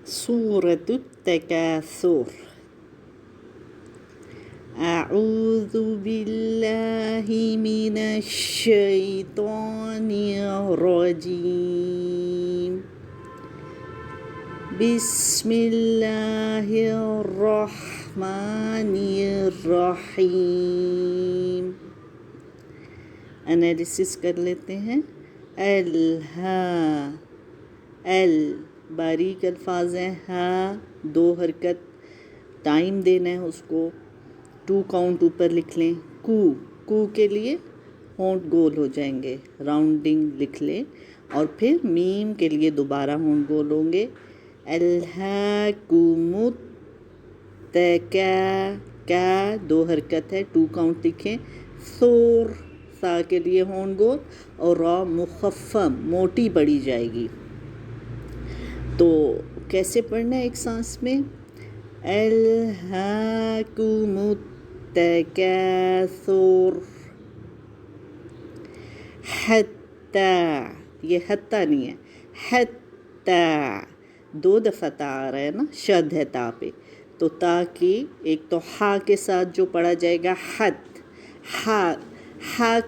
سورة التكاثر. أعوذ بالله من الشيطان الرجيم. بسم الله الرحمن الرحیم. انالیسس کر لیتے ہیں. الہا، ال باریک الفاظ ہیں. ہا دو حرکت، ٹائم دینا ہے اس کو. 2 کاؤنٹ اوپر لکھ لیں. کو، کو کے لیے ہونٹ گول ہو جائیں گے، راؤنڈنگ لکھ لیں. اور پھر میم کے لیے دوبارہ ہونٹ گول ہوں گے. الہاکم کا 2 حرکت ہے، 2 کاؤنٹ لکھیں. ثور، سا کے لیے ہونٹ گول اور را مخفم موٹی پڑی جائے گی. تو کیسے پڑھنا ہے ایک سانس میں؟ الہاکم التکاثر حتی، یہ حتی نہیں ہے، حتی 2 دفعہ تا آ رہا ہے نا، شد ہے تا پہ. تو تا کی ایک تو ہا کے ساتھ جو پڑھا جائے گا حت، ہا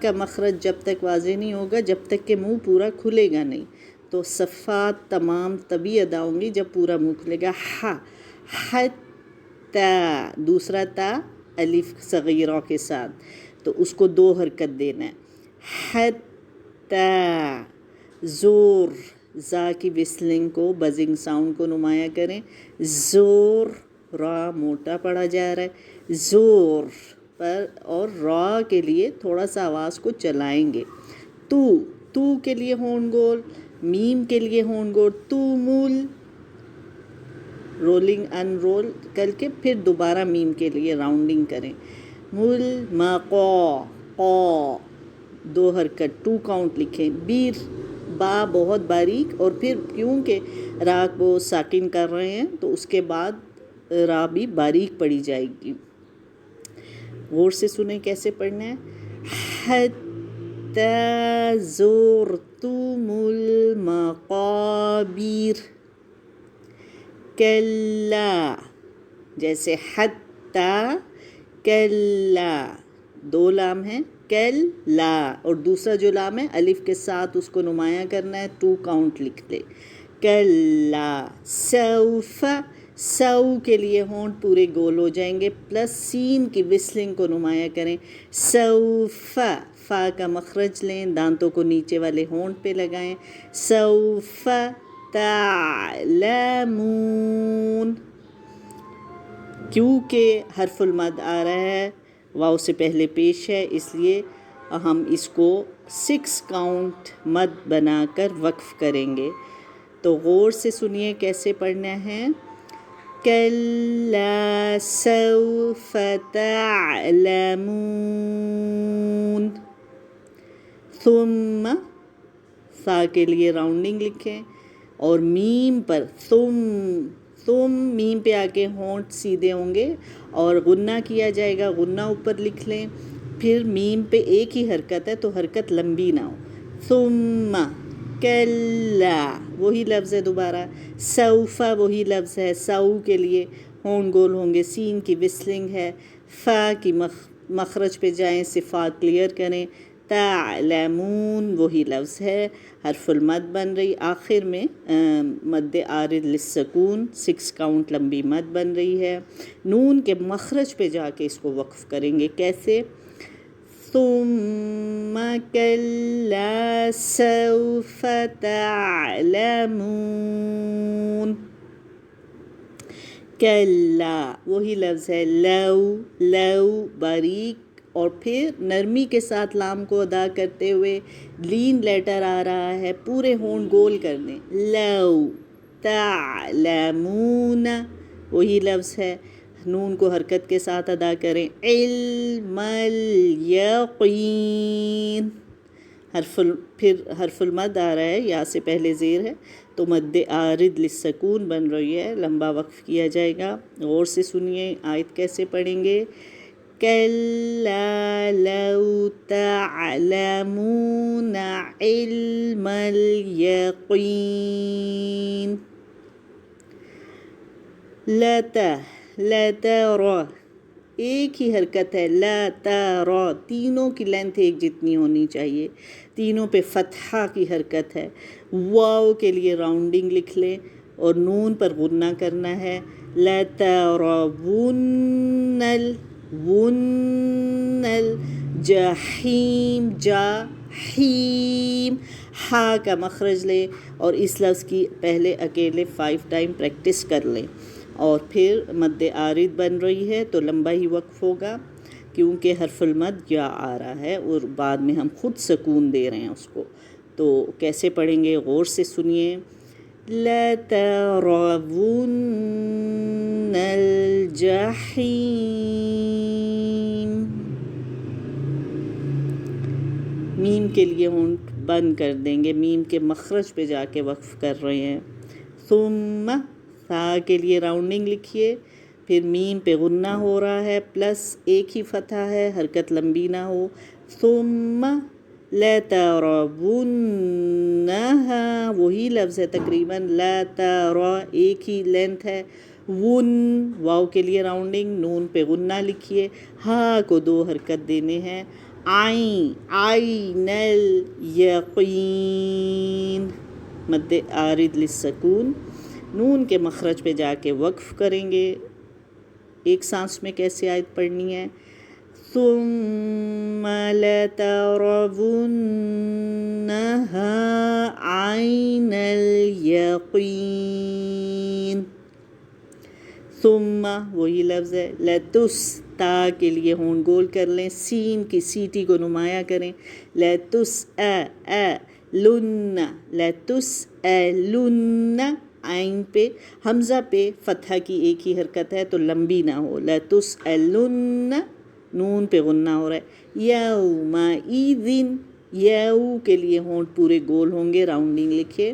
کا مخرج جب تک واضح نہیں ہوگا جب تک کہ منہ پورا کھلے گا نہیں. تو صفات تمام تبھی ادا ہوں گی جب پورا منہ کھلے گا. حتی، دوسرا تا الف صغیرہ کے ساتھ، تو اس کو 2 حرکت دینا ہے. حتی، زور، زا کی وسلنگ کو، بزنگ ساؤنڈ کو نمایاں کریں. زور، را موٹا پڑا جا رہا ہے زور پر، اور را کے لیے تھوڑا سا آواز کو چلائیں گے. تو کے لیے ہونٹ گول، میم کے لیے ہونٹ گول. تو مول، رولنگ ان رول کر کے پھر دوبارہ میم کے لیے راؤنڈنگ کریں. مل مقا، قا 2 حرکت، 2 کاؤنٹ لکھیں. بیر، با بہت باریک، اور پھر کیونکہ را کو ساکن کر رہے ہیں تو اس کے بعد را بھی باریک پڑی جائے گی. غور سے سنیں کیسے پڑھنا ہے. حتی زرتم المقابر. کلا، جیسے حتی کلا 2 لام ہیں، کلا، اور دوسرا جو لام ہے الف کے ساتھ اس کو نمایاں کرنا ہے. 2 کاؤنٹ لکھ لے. کلا سوف، سو کے لیے ہونٹ پورے گول ہو جائیں گے، پلس سین کی وسلنگ کو نمایاں کریں. سوف، فا کا مخرج لیں، دانتوں کو نیچے والے ہونٹ پہ لگائیں. سوف تعلمون. کیونکہ حرف المد آ رہا ہے، واو سے پہلے پیش ہے، اس لیے ہم اس کو 6 کاؤنٹ مد بنا کر وقف کریں گے. تو غور سے سنیے کیسے پڑھنا ہے. کلا سوف تعلمون. ثم، سا کے لیے راؤنڈنگ لکھیں، اور میم پر ثم میم پہ آ کے ہونٹ سیدھے ہوں گے اور غنہ کیا جائے گا. غنہ اوپر لکھ لیں. پھر میم پہ ایک ہی حرکت ہے تو حرکت لمبی نہ ہو. ثم کلا وہی لفظ ہے دوبارہ. سوفا وہی لفظ ہے، سو کے لیے ہونٹ گول ہوں گے، سین کی وسلنگ ہے. فا کی مخرج پہ جائیں، صفات کلیئر کریں. تعلمون وہی لفظ ہے، حرف المد بن رہی. آخر میں مد عارض للسکون 6 کاؤنٹ لمبی مد بن رہی ہے. نون کے مخرج پہ جا کے اس کو وقف کریں گے. کیسے؟ ثم کلا سوف تعلمون. کلا وہی لفظ ہے. لو باریک، اور پھر نرمی کے ساتھ لام کو ادا کرتے ہوئے لین لیٹر آ رہا ہے، پورے ہونٹ گول کر دیں. لو تعلمون وہی لفظ ہے، نون کو حرکت کے ساتھ ادا کریں. علم الیقین، پھر حرف المد آ رہا ہے، یا سے پہلے زیر ہے تو مد عارض للسکون بن رہی ہے، لمبا وقف کیا جائے گا. غور سے سنیے آیت کیسے پڑھیں گے. کلا لو تعلمون علم الیقین. لا ترى ایک ہی حرکت ہے، لا ترى، تینوں کی لینتھ ایک جتنی ہونی چاہیے، تینوں پہ فتحہ کی حرکت ہے۔ واو کے لیے راؤنڈنگ لکھ لیں اور نون پر غنہ کرنا ہے، لا ترون الجحیم، جاحیم، ہا کا مخرج لیں اور اس لفظ کی پہلے اکیلے 5 ٹائم پریکٹس کر لیں، اور پھر مد عارض بن رہی ہے تو لمبا ہی وقف ہوگا کیونکہ حرف المد یا آ رہا ہے اور بعد میں ہم خود سکون دے رہے ہیں اس کو۔ تو کیسے پڑھیں گے غور سے سنیے، لا ترون الجحیم، میم کے لیے ہونٹ بند کر دیں گے، میم کے مخرج پہ جا کے وقف کر رہے ہیں۔ ثم، سا کے لیے راؤنڈنگ لکھیے، پھر میم پہ غنہ ہو رہا ہے پلس ایک ہی فتحہ ہے، حرکت لمبی نہ ہو، ثم لترونہا، وہی لفظ ہے تقریباً، لا ترى ایک ہی لینتھ ہے، ون، واو کے لیے راؤنڈنگ، نون پہ غنہ لکھیے، ہا کو 2 حرکت دینے ہیں، عین الیقین، مد عارض للسکون، نون کے مخرج پہ جا کے وقف کریں گے۔ ایک سانس میں کیسے آیت پڑھنی ہے، ثم لترونہا عین الیقین، ثم وہی لفظ ہے، لتس، تا کے لیے ہون گول کر لیں، سین کی سیٹی کو نمایاں کریں، لتسألن، عین پہ حمزہ پہ فتحہ کی ایک ہی حرکت ہے تو لمبی نہ ہو، لتسألن، نون پہ غنہ ہو رہا ہے، یومئذ، یو کے لیے ہونٹ پورے گول ہوں گے، راؤنڈنگ لکھے،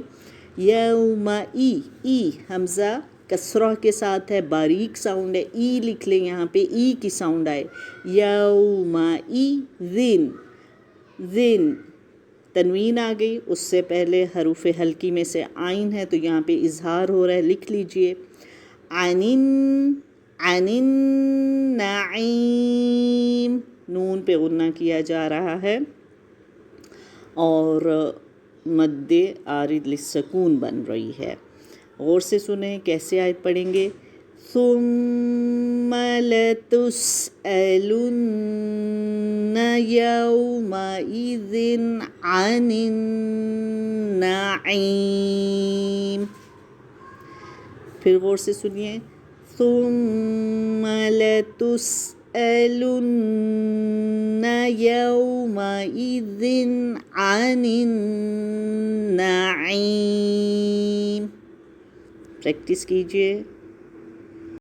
ای حمزہ کسرہ کے ساتھ ہے، باریک ساؤنڈ ہے، ای لکھ لیں، یہاں پہ ای کی ساؤنڈ آئے، یومئذ، تنوین آ گئی، اس سے پہلے حروف حلقی میں سے عین ہے تو یہاں پہ اظہار ہو رہا ہے، لکھ لیجئے، عن النعیم، نون پہ غنہ کیا جا رہا ہے اور مد عارض للسکون بن رہی ہے۔ غور سے سنیں کیسے آیت پڑھیں گے، ثم لتسألن یومئذ عن النعیم، پھر غور سے سنیے، ثم لتسألن یومئذ عن النعیم، پریکٹس کیجئے۔